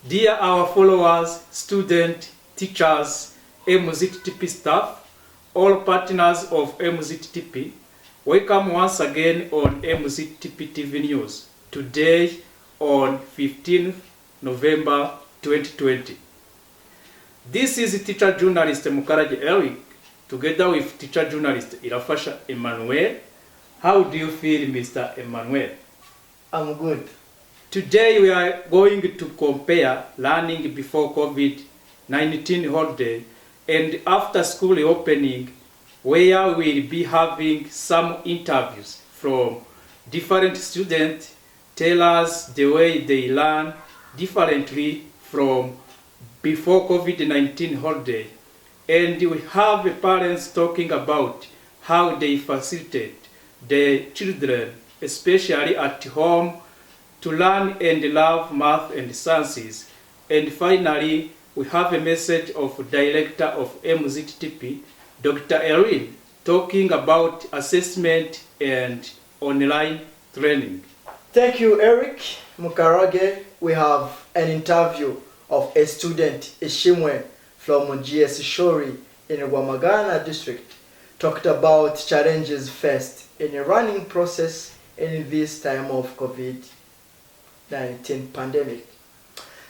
Dear our followers, students, teachers, Ttp staff, all partners of Ttp, welcome once again on Ttp TV News, today on 15th November 2020. This is teacher journalist Mukaraji Eric, together with teacher journalist Irafasha Emmanuel. How do you feel, Mr. Emmanuel? I'm good. Today we are going to compare learning before COVID-19 holiday and after school opening, where we will be having some interviews from different students, tell us the way they learn differently from before COVID-19 holiday. And we have parents talking about how they facilitate their children, especially at home, to learn and love math and sciences. And finally, we have a message of Director of Ttp, Dr. Erin, talking about assessment and online training. Thank you, Eric Mukarage. We have an interview of a student, Ishimwe, from GS Shori in Wamagana district, talked about challenges faced in the running process in this time of COVID-19 pandemic.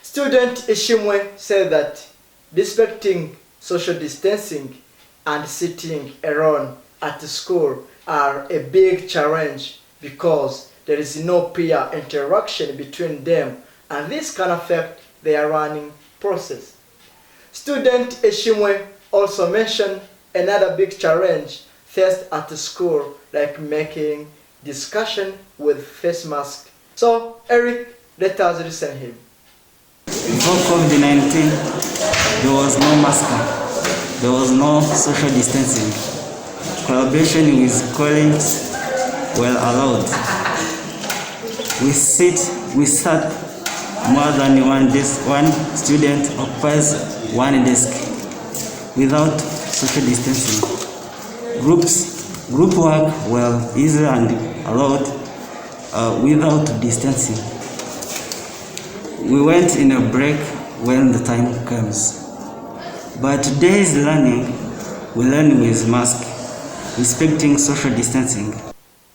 Student Ishimwe said that respecting social distancing and sitting alone at school are a big challenge because there is no peer interaction between them, and this can affect their learning process. Student Ishimwe also mentioned another big challenge faced at school, like making discussion with face mask. So, Eric, let us listen to him. Before COVID-19, there was no mask, there was no social distancing. Collaboration with colleagues were allowed. We sat more than one desk. One student occupies one desk without social distancing. Group work were easy and allowed without distancing. We went in a break when the time comes. But today's learning, we learn with mask, respecting social distancing.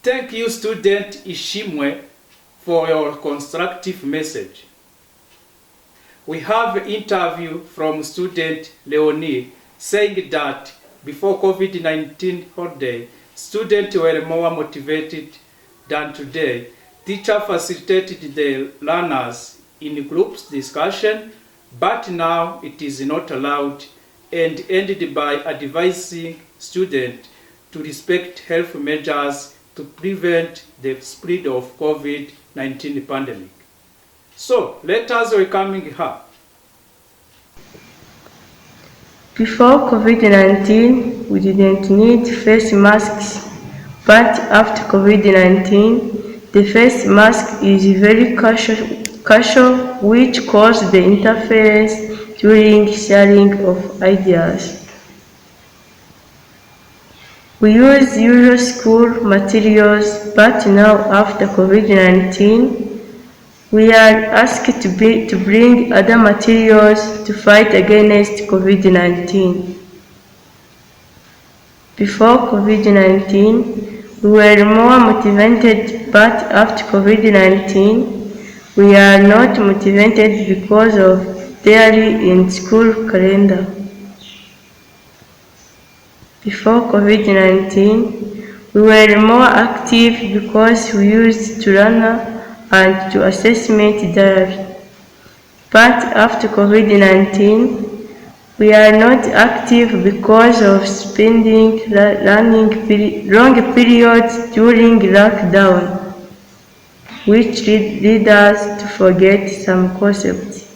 Thank you, student Ishimwe, for your constructive message. We have an interview from student Leonie saying that before COVID-19 holiday, students were more motivated than today. Teacher facilitated the learners in groups discussion, but now it is not allowed, and ended by advising students to respect health measures to prevent the spread of COVID-19 pandemic. So let us welcome her. Before COVID-19, we didn't need face masks, but after COVID-19, the face mask is very casual, which causes the interference during sharing of ideas. We use usual school materials, but now after COVID-19, we are asked to bring other materials to fight against COVID-19. Before COVID-19, we were more motivated, but after COVID-19, we are not motivated because of daily in school calendar. Before COVID-19, we were more active because we used to learn and to assessment diary. But after COVID-19, we are not active because of spending long periods during lockdown, which lead us to forget some concepts.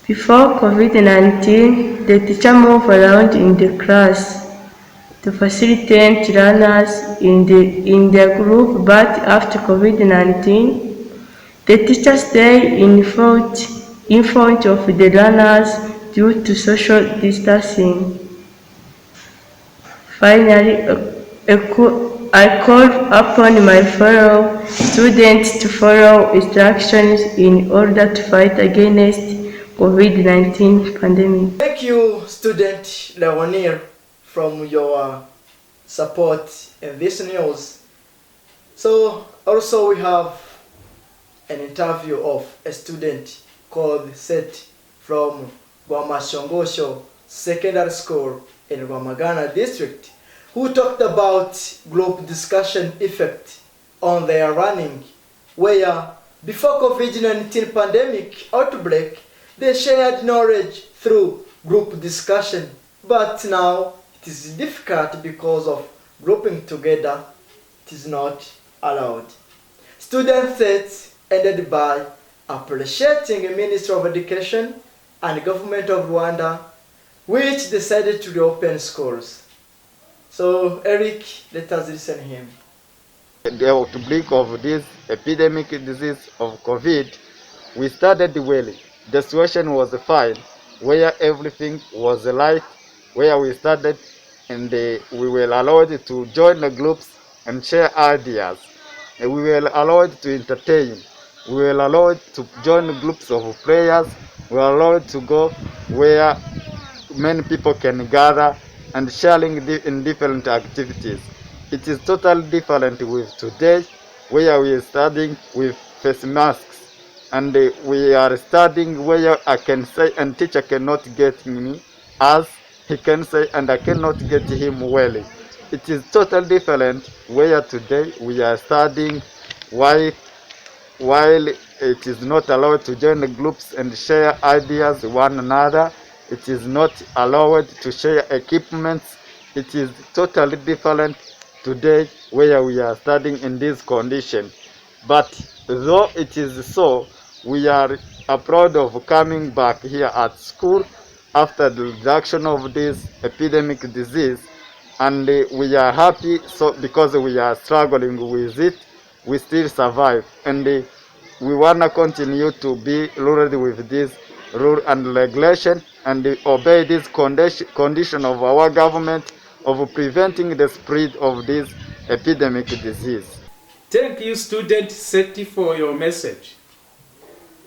Before COVID-19, the teacher moved around in the class to facilitate learners in their group, but after COVID-19, the teachers stay in front of the learners due to social distancing. Finally, I call upon my fellow students to follow instructions in order to fight against COVID-19 pandemic. Thank you, student Leonir, from your support in this news. So also we have an interview of a student called Seth from Gwamashongosho Secondary School in Rwamagana district, who talked about group discussion effect on their learning, where before COVID-19 pandemic outbreak, they shared knowledge through group discussion, but now it is difficult because of grouping together. It is not allowed. Student sets ended by appreciating the Ministry of Education and the government of Rwanda, which decided to reopen schools. So Eric, let us listen to him. The outbreak of this epidemic disease of COVID, we started well. The situation was fine, where everything was light, where we started, and we were allowed to join the groups and share ideas. And we were allowed to entertain. We were allowed to join groups of prayers. We were allowed to go where many people can gather and sharing in different activities. It is totally different with today, where we are studying with face masks, and we are studying where I can say and teacher cannot get me as he can say and I cannot get him well. It is totally different where today we are studying while it is not allowed to join the groups and share ideas with one another. It is not allowed to share equipments. It is totally different today where we are studying in this condition. But though it is so, we are proud of coming back here at school after the reduction of this epidemic disease, and we are happy so because we are struggling with it, we still survive, and we want to continue to be ruled with this rule and regulation and obey this condition of our government of preventing the spread of this epidemic disease. Thank you, student Seti, for your message.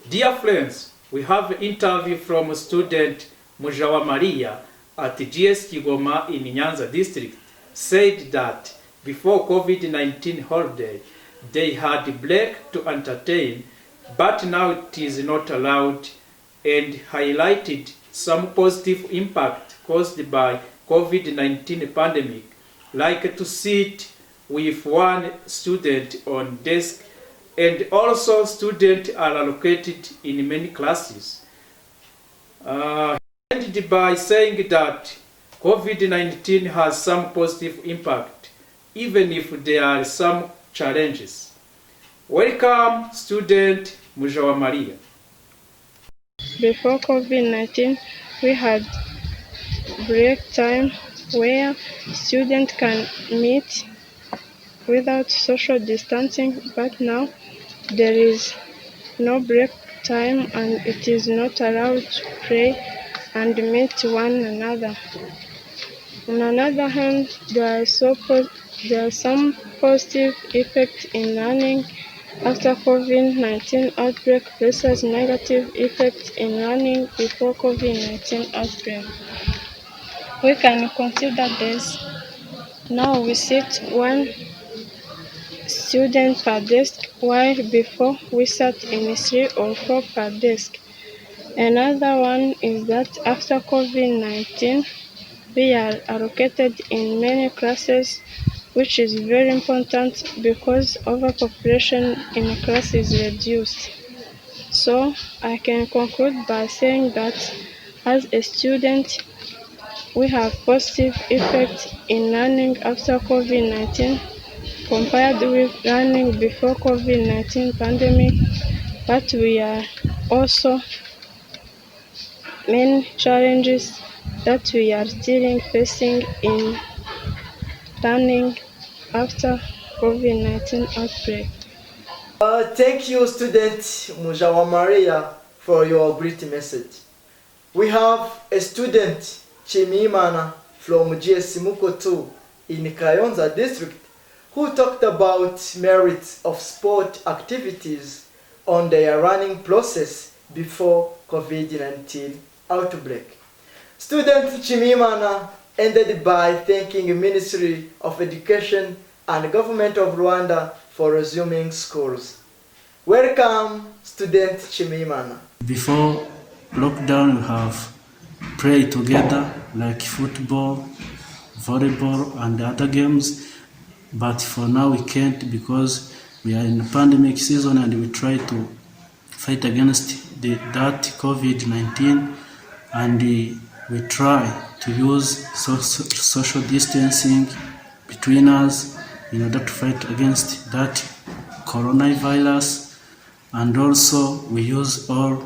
Dear friends, we have an interview from student Mujawa Maria at GS Kigoma in Nyanza district, said that before COVID-19 holiday, they had break to entertain, but now it is not allowed, and highlighted some positive impact caused by COVID-19 pandemic, like to sit with one student on desk, and also students are allocated in many classes. Ended by saying that COVID-19 has some positive impact, even if there are some challenges. Welcome, student Mujawa Maria. Before COVID-19, we had break time where students can meet without social distancing, but now there is no break time and it is not allowed to pray and meet one another. On another hand, there are some positive effects in learning after COVID-19 outbreak versus negative effects in learning before COVID-19 outbreak. We can consider this. Now we sit one student per desk, while before we sat in 3 or 4 per desk. Another one is that after COVID-19, we are allocated in many classes, which is very important because overpopulation in a class is reduced. So I can conclude by saying that as a student, we have positive effects in learning after COVID-19 compared with learning before COVID-19 pandemic, but we are also many challenges that we are still facing in learning after COVID-19 outbreak. Thank you, student Mujawa Maria, for your great message. We have a student Chimimana from GS Muko 2 in Kayonza district, who who talked about merits of sport activities on their running process before COVID-19 outbreak. Student Chimimana ended by thanking Ministry of Education and Government of Rwanda for resuming schools. Welcome, Student Chimimana. Before lockdown, we have played together like football, volleyball, and other games. But for now, we can't because we are in the pandemic season and we try to fight against that COVID-19, and we try to use social distancing between us in order to fight against that coronavirus, and also we use all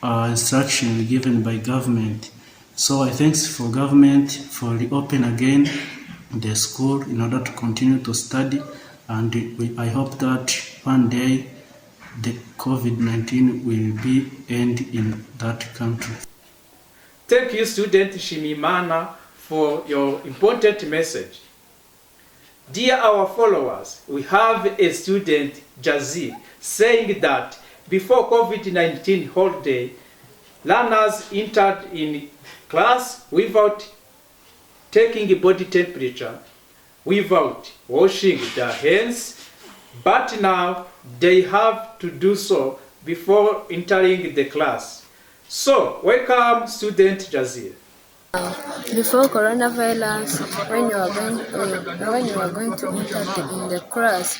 instructions given by government. So I thanks for government for reopen again the school in order to continue to study, and I hope that one day the COVID-19 will be end in that country. Thank you, Student Shimimana, for your important message. Dear our followers, we have a student, Jazir, saying that before COVID-19 holiday, learners entered in class without taking body temperature, without washing their hands, but now they have to do so before entering the class. So, welcome, Student Jazir. Before coronavirus, when you are going to enter in the class,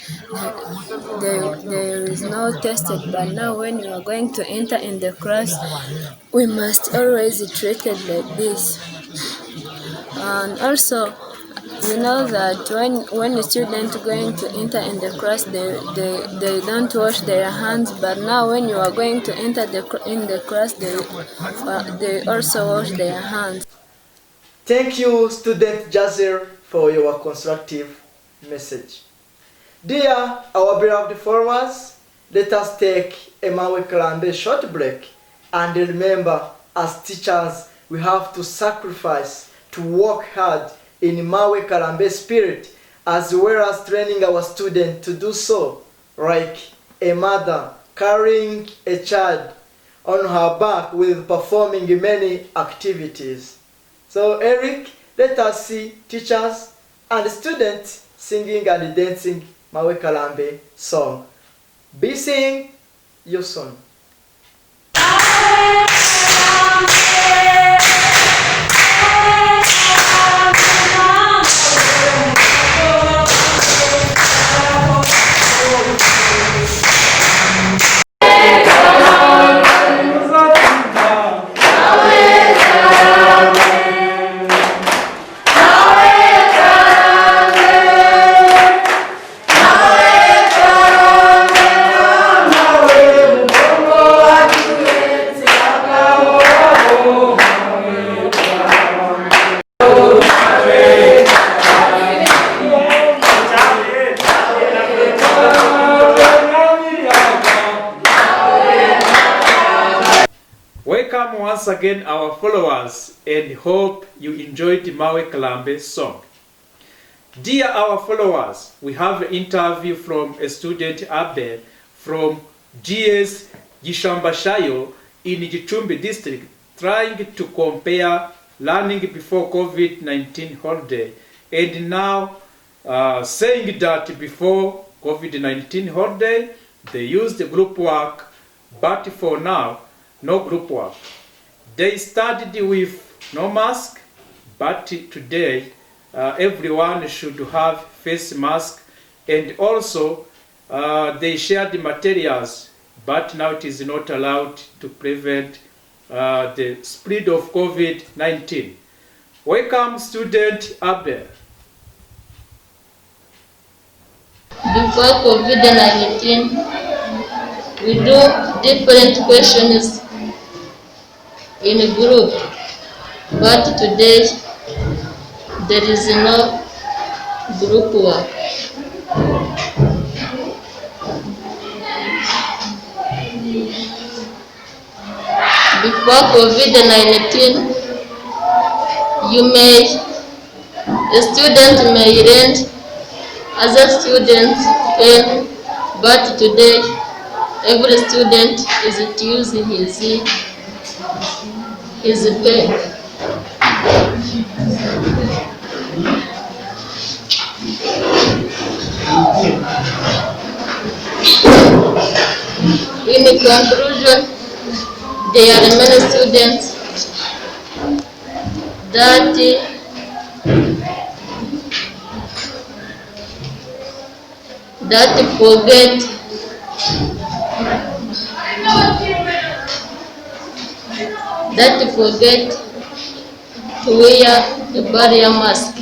there is no tested. But now, when you are going to enter in the class, we must always treat it like this. And also, you know that when a student going to enter in the class, they don't wash their hands. But now, when you are going to enter in the class, they also wash their hands. Thank you, Student Jazir, for your constructive message. Dear our beloved followers, let us take a Mawe Kalambe short break and remember, as teachers, we have to sacrifice to work hard in Mawe Kalambe spirit, as well as training our students to do so, like a mother carrying a child on her back with performing many activities. So Eric, let us see teachers and students singing and dancing Mawe Kalambe song. Be sing your song. Welcome once again our followers, and hope you enjoyed Mawe Kalambe song. Dear our followers, we have an interview from a student Abel from GS Gishambashayo in Gicumbi district, trying to compare learning before COVID-19 holiday and now saying that before COVID-19 holiday they used the group work, but for now no group work. They studied with no mask, but today everyone should have face mask, and also they shared the materials, but now it is not allowed to prevent the spread of COVID-19. Welcome, student Abel. Before COVID-19, we do different questions in a group, but today there is no group work. Before COVID-19, a student may rent Other students fail, but today every student is using his pen. In conclusion, there are many students that forget to wear a barrier mask.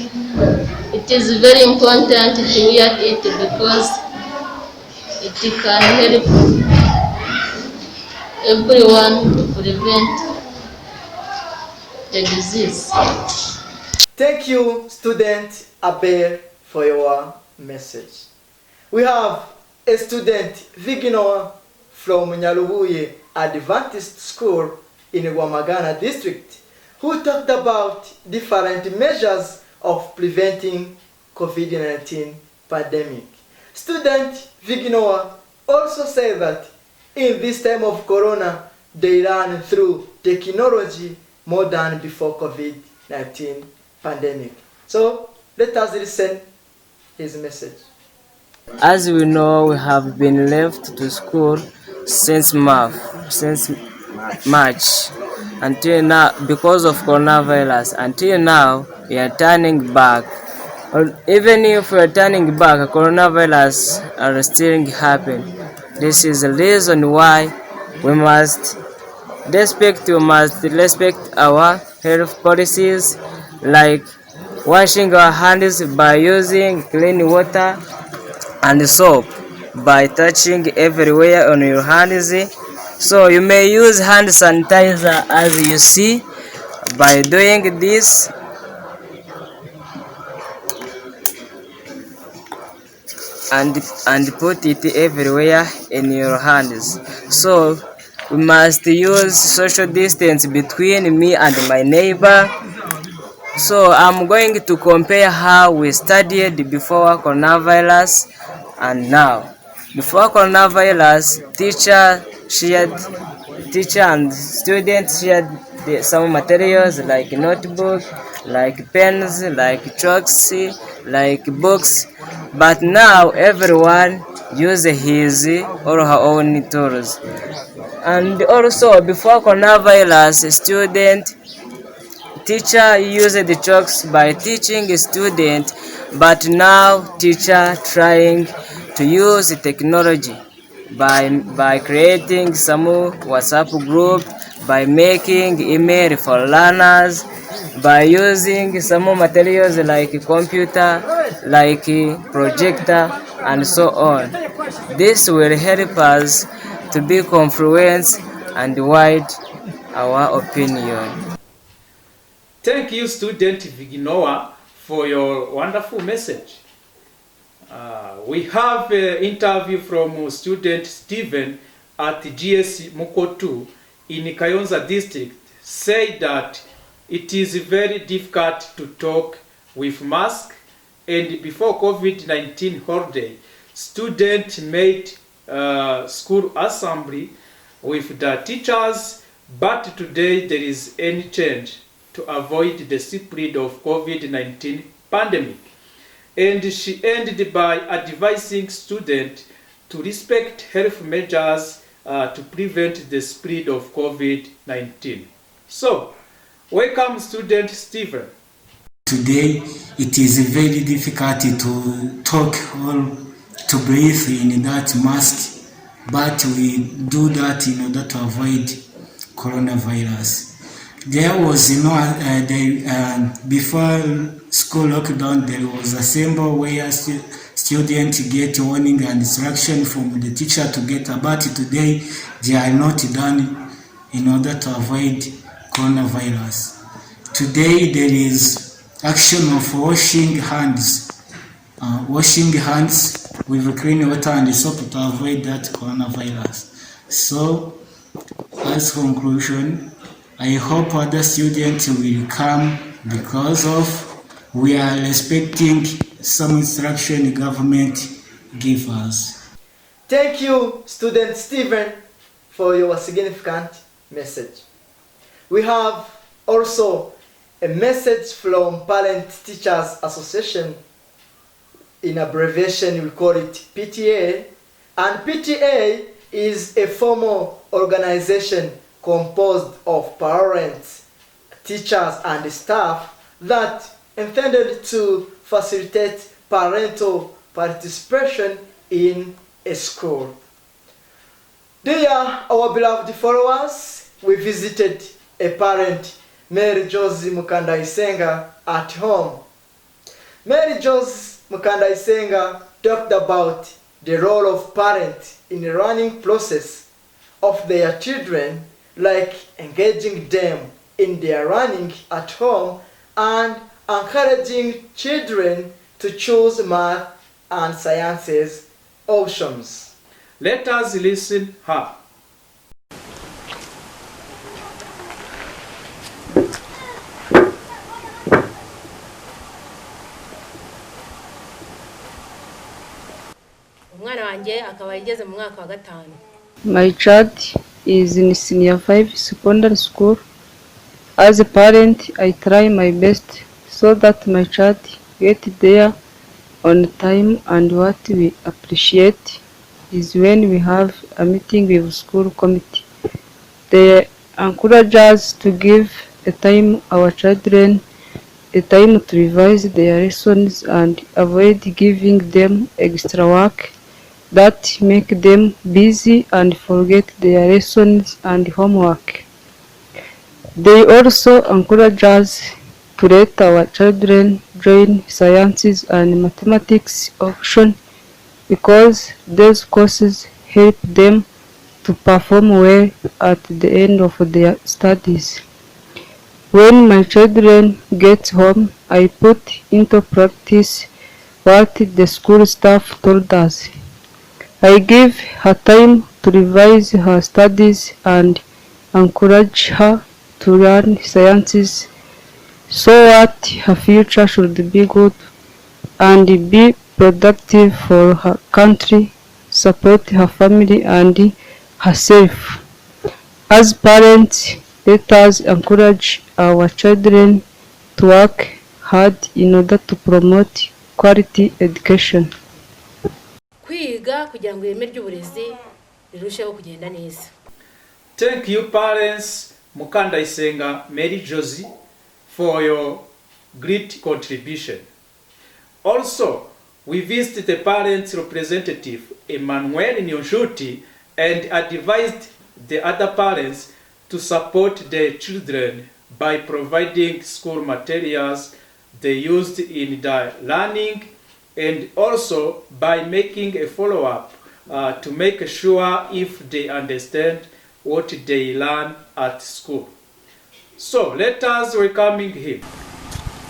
It is very important to wear it because it can help everyone to prevent the disease. Thank you, student Abel, for your message. We have a student, Vigino, from Nyarubuye Adventist School in Wamagana district, who talked about different measures of preventing COVID-19 pandemic. Student Vigino also said that in this time of corona, they learn through technology more than before COVID-19 pandemic. So let us listen his message. As we know, we have been left to school since March until now because of coronavirus. Until now, we are turning back. Or even if we are turning back, coronavirus are still happening. This is the reason why we must respect our health policies, like washing our hands by using clean water and soap, by touching everywhere on your hands. So you may use hand sanitizer as you see. By doing this, and put it everywhere in your hands. So we must use social distance between me and my neighbor. So I'm going to compare how we studied before coronavirus and now. Before coronavirus, teacher and students shared some materials like notebook, like pens, like chalks, like books. But now everyone uses his or her own tools. And also before coronavirus, teacher used the chalks by teaching a student, but now teacher trying to use technology by creating some WhatsApp group, by making email for learners, by using some materials like computer, like projector, and so on. This will help us to be confluent and wide our opinion. Thank you, student Viginoa, for your wonderful message. We have an interview from student Stephen at GS Mukotu in Kayonza district, said that it is very difficult to talk with mask, and before COVID-19 holiday, students made school assembly with the teachers, but today there is any change to avoid the spread of COVID-19 pandemic. And she ended by advising students to respect health measures to prevent the spread of COVID-19. So, welcome student Stephen. Today it is very difficult to talk or to breathe in that mask, but we do that in order to avoid coronavirus. There was before school lockdown, there was a symbol where students get warning and instruction from the teacher to get about. Today they are not done in order to avoid coronavirus. Today there is action of washing hands with clean water and soap to avoid that coronavirus. So, as conclusion, I hope other students will come because of we are respecting some instruction the government give us. Thank you, student Stephen, for your significant message. We have also a message from Parent Teachers Association. In abbreviation, we call it PTA. And PTA is a formal organization composed of parents, teachers, and staff that intended to facilitate parental participation in a school. Dear our beloved followers, we visited a parent, Mary Josie Mukandaisenga, at home. Mary Josie Mukandaisenga talked about the role of parents in the learning process of their children, like engaging them in their learning at home and encouraging children to choose math and sciences options. Let us listen her. umwana wanjye akaba yageze mu mwaka wa gatanu. My child is in senior 5 secondary school. As a parent, I try my best so that my child get there on time, and what we appreciate is when we have a meeting with school committee. They encourage us to give a time our children a time to revise their lessons and avoid giving them extra work that make them busy and forget their lessons and homework. They also encourage us to let our children join sciences and mathematics option because those courses help them to perform well at the end of their studies. When my children get home, I put into practice what the school staff told us. I give her time to revise her studies and encourage her to learn sciences so that her future should be good and be productive for her country, support her family and herself. As parents, let us encourage our children to work hard in order to promote quality education. Kwiga kugira ngo ireme ry'uburezi rirusheho kugenda neza. Thank you, parents Mukandaisenga Mary Josie, for your great contribution. Also, we visited the parents representative Emmanuel Nyonshuti and advised the other parents to support their children by providing school materials they used in their learning, and also by making a follow-up to make sure if they understand what they learn at school. So let us welcoming him.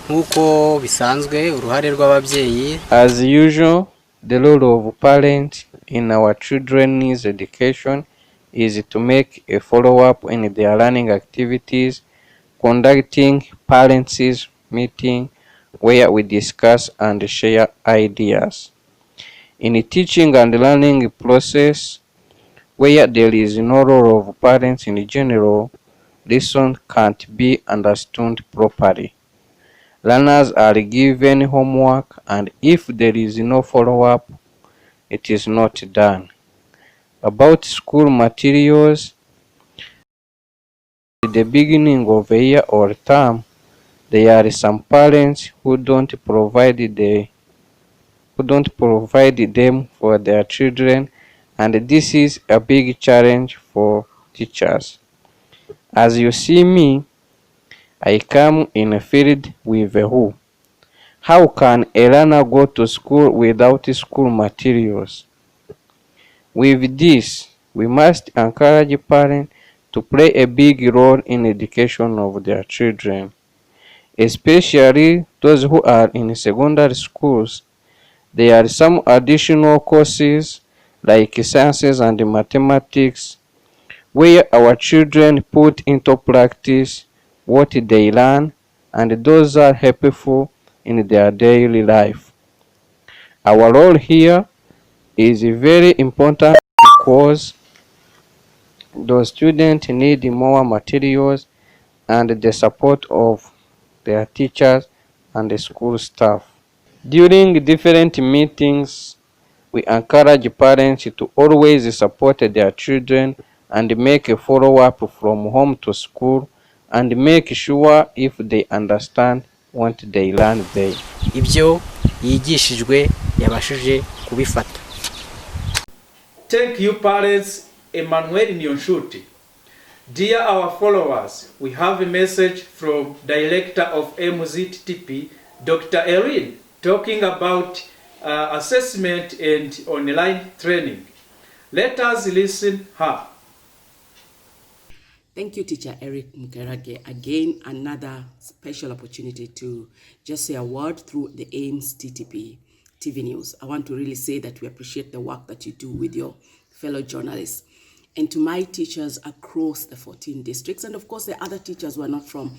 Nkuko bisanzwe uruhare rw'ababyeyi. As usual, the role of parents in our children's education is to make a follow-up in their learning activities, conducting parents' meeting where we discuss and share ideas. In the teaching and learning process, where there is no role of parents in general, lessons can't be understood properly. Learners are given homework, and if there is no follow-up, it is not done. About school materials, at the beginning of a year or term, there are some parents who don't provide them for their children, and this is a big challenge for teachers. As you see me, I come in a field with a hoe. How can a learner go to school without school materials? With this, we must encourage parents to play a big role in education of their children, especially those who are in secondary schools. There are some additional courses like sciences and mathematics where our children put into practice what they learn, and those are helpful in their daily life. Our role here is very important because those students need more materials and the support of their teachers and the school staff. During different meetings, we encourage parents to always support their children and make a follow-up from home to school and make sure if they understand what they learn there. ibyo yigishijwe yabashije kubifata. Thank you, parents. Emmanuel Nyonshuti. Dear our followers, we have a message from Director of Ttp, Dr. Erin, talking about assessment and online training. Let us listen her. Thank you, Teacher Eric Mukerage. Again, another special opportunity to just say a word through the AIMS TTP TV News. I want to really say that we appreciate the work that you do with your fellow journalists. And to my teachers across the 14 districts, and of course the other teachers who are not from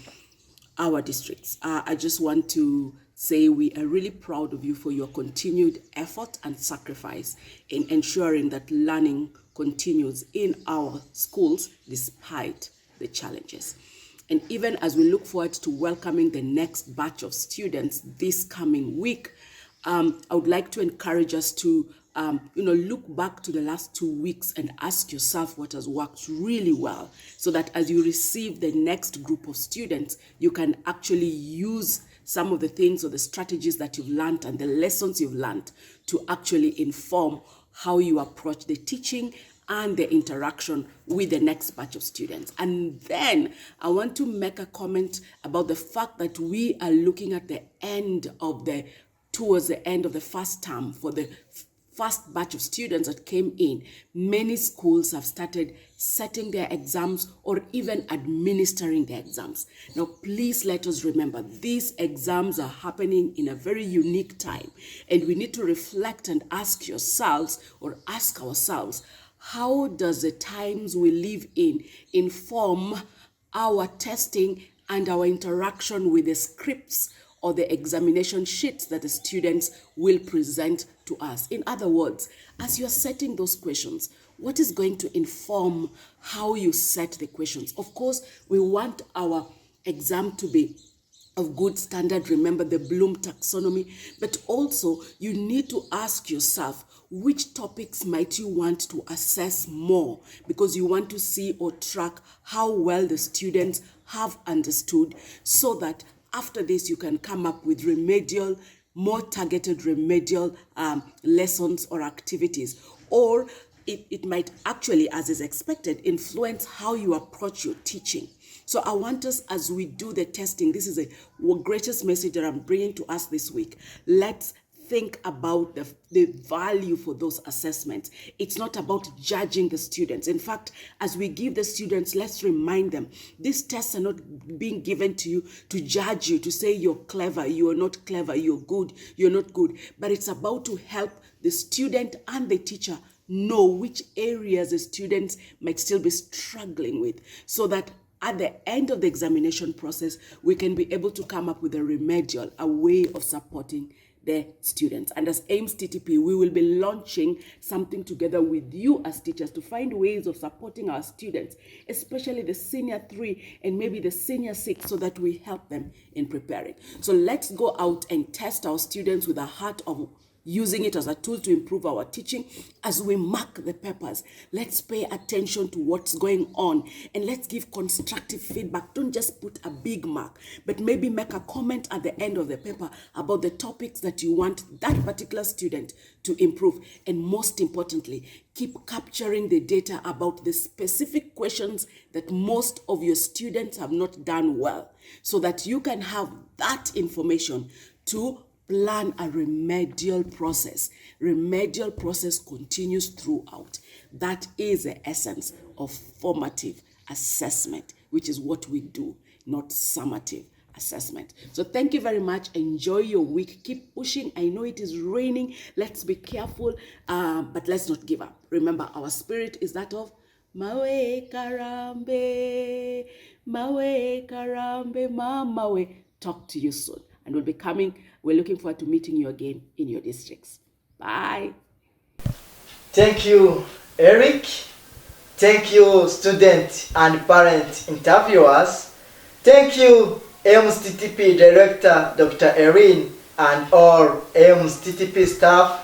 our districts, I just want to say we are really proud of you for your continued effort and sacrifice in ensuring that learning continues in our schools despite the challenges. And even as we look forward to welcoming the next batch of students this coming week, I would like to encourage us to look back to the last 2 weeks and ask yourself what has worked really well, so that as you receive the next group of students, you can actually use some of the things or the strategies that you've learned and the lessons you've learned to actually inform how you approach the teaching and the interaction with the next batch of students. And then I want to make a comment about the fact that we are looking at towards the end of the first term for the first batch of students that came in. Many schools have started setting their exams or even administering their exams. Now, please let us remember, these exams are happening in a very unique time, and we need to reflect and ask ourselves, how does the times we live in inform our testing and our interaction with the scripts or the examination sheets that the students will present to us? In other words, as you're setting those questions, what is going to inform how you set the questions? Of course, we want our exam to be of good standard. Remember the Bloom taxonomy, but also you need to ask yourself, which topics might you want to assess more, because you want to see or track how well the students have understood, so that after this you can come up with more targeted remedial lessons or activities. Or it might actually, as is expected, influence how you approach your teaching. So I want us, as we do the testing, this is the greatest message that I'm bringing to us this week. Let's think about the value for those assessments. It's not about judging the students. In fact, as we give the students, let's remind them, these tests are not being given to you to judge you, to say you're clever, you're not clever, you're good, you're not good. But it's about to help the student and the teacher know which areas the students might still be struggling with, so that at the end of the examination process, we can be able to come up with a way of supporting the students. And as AIMS TTP, we will be launching something together with you as teachers to find ways of supporting our students, especially the senior 3 and maybe the senior 6, so that we help them in preparing. So let's go out and test our students with a heart of using it as a tool to improve our teaching. As we mark the papers, let's pay attention to what's going on and let's give constructive feedback. Don't just put a big mark, but maybe make a comment at the end of the paper about the topics that you want that particular student to improve. And most importantly, keep capturing the data about the specific questions that most of your students have not done well, so that you can have that information to plan a remedial process. Remedial process continues throughout. That is the essence of formative assessment, which is what we do, not summative assessment. So thank you very much. Enjoy your week. Keep pushing. I know it is raining. Let's be careful, but let's not give up. Remember, our spirit is that of Mawe Karambe, Mawe Karambe, Mamawe. Talk to you soon. And we're looking forward to meeting you again in your districts. Bye. Thank you, Eric. Thank you, student and parent interviewers. Thank you, AIMS TTP Director Dr. Erin and all AIMS TTP staff.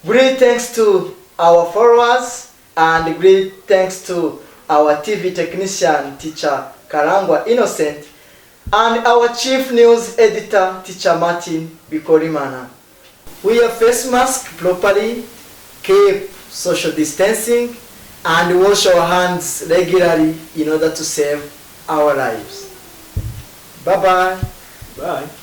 Great thanks to our followers and great thanks to our TV technician, Teacher Karangwa Innocent, and our Chief News Editor, Teacher Martin Bikorimana. Wear face mask properly, keep social distancing, and wash our hands regularly in order to save our lives. Bye-bye. Bye.